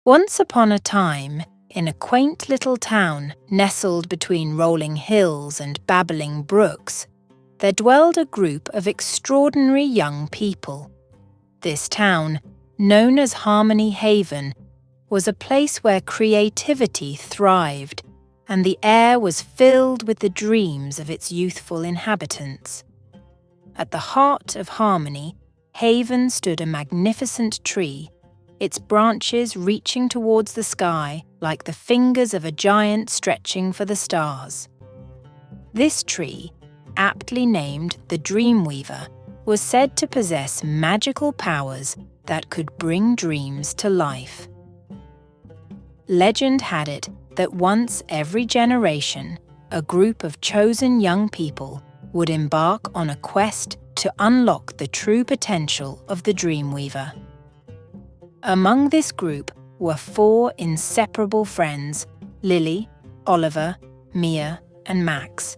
Once upon a time, in a quaint little town nestled between rolling hills and babbling brooks, there dwelled a group of extraordinary young people. This town, known as Harmony Haven, was a place where creativity thrived, and the air was filled with the dreams of its youthful inhabitants. At the heart of Harmony Haven stood a magnificent tree, its branches reaching towards the sky like the fingers of a giant stretching for the stars. This tree, aptly named the Dreamweaver, was said to possess magical powers that could bring dreams to life. Legend had it that once every generation, a group of chosen young people would embark on a quest to unlock the true potential of the Dreamweaver. Among this group were 4 inseparable friends: Lily, Oliver, Mia, and Max.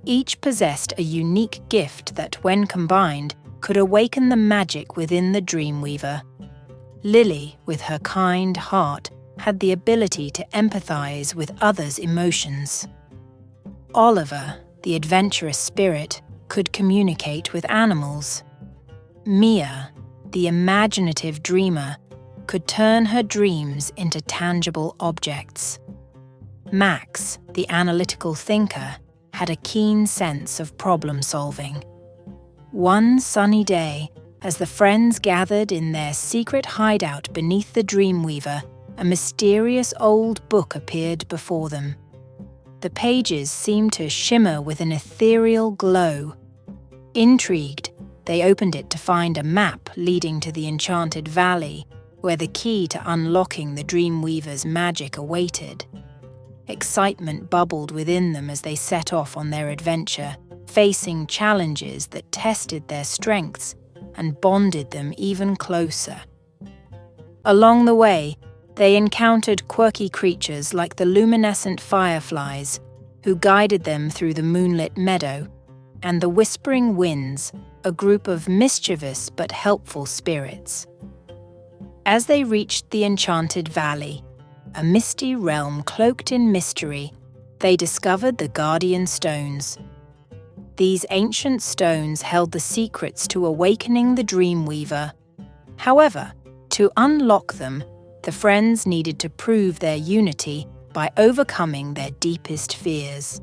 Each possessed a unique gift that, when combined, could awaken the magic within the Dreamweaver. Lily, with her kind heart, had the ability to empathize with others' emotions. Oliver, the adventurous spirit, could communicate with animals. Mia, the imaginative dreamer, could turn her dreams into tangible objects. Max, the analytical thinker, had a keen sense of problem-solving. One sunny day, as the friends gathered in their secret hideout beneath the Dreamweaver, a mysterious old book appeared before them. The pages seemed to shimmer with an ethereal glow. Intrigued, they opened it to find a map leading to the Enchanted Valley, where the key to unlocking the Dreamweaver's magic awaited. Excitement bubbled within them as they set off on their adventure, facing challenges that tested their strengths and bonded them even closer. Along the way, they encountered quirky creatures like the luminescent fireflies, who guided them through the moonlit meadow, and the whispering winds, a group of mischievous but helpful spirits. As they reached the Enchanted Valley, a misty realm cloaked in mystery, they discovered the Guardian Stones. These ancient stones held the secrets to awakening the Dreamweaver. However, to unlock them, the friends needed to prove their unity by overcoming their deepest fears.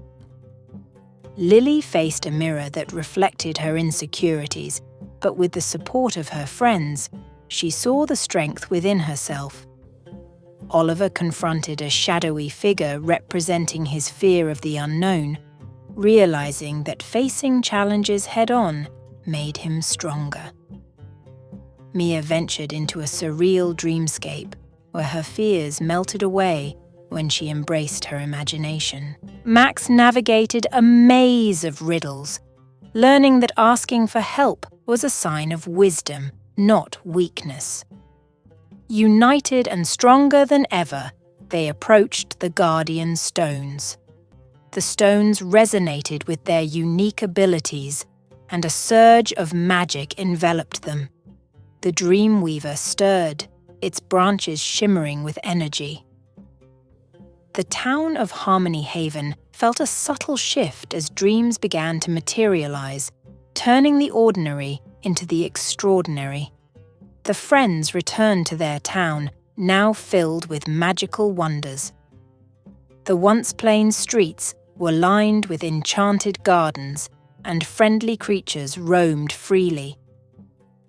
Lily faced a mirror that reflected her insecurities, but with the support of her friends, she saw the strength within herself. Oliver confronted a shadowy figure representing his fear of the unknown, realizing that facing challenges head-on made him stronger. Mia ventured into a surreal dreamscape, where her fears melted away when she embraced her imagination. Max navigated a maze of riddles, learning that asking for help was a sign of wisdom, not weakness. United and stronger than ever, they approached the Guardian Stones. The stones resonated with their unique abilities, and a surge of magic enveloped them. The Dreamweaver stirred, its branches shimmering with energy. The town of Harmony Haven felt a subtle shift as dreams began to materialize, turning the ordinary into the extraordinary. The friends returned to their town, now filled with magical wonders. The once plain streets were lined with enchanted gardens, and friendly creatures roamed freely.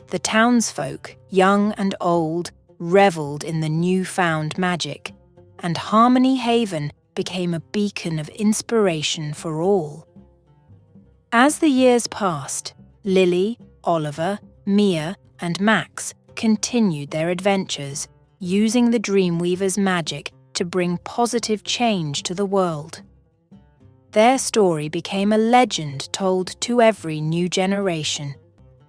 The townsfolk, young and old, reveled in the newfound magic, and Harmony Haven became a beacon of inspiration for all. As the years passed, Lily, Oliver, Mia, and Max continued their adventures, using the Dreamweaver's magic to bring positive change to the world. Their story became a legend told to every new generation,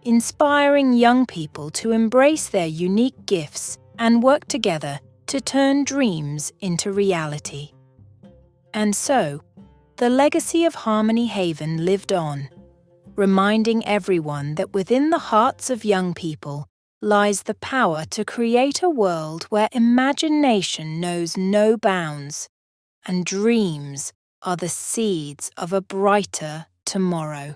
inspiring young people to embrace their unique gifts and work together to turn dreams into reality. And so, the legacy of Harmony Haven lived on, reminding everyone that within the hearts of young people lies the power to create a world where imagination knows no bounds, and dreams are the seeds of a brighter tomorrow.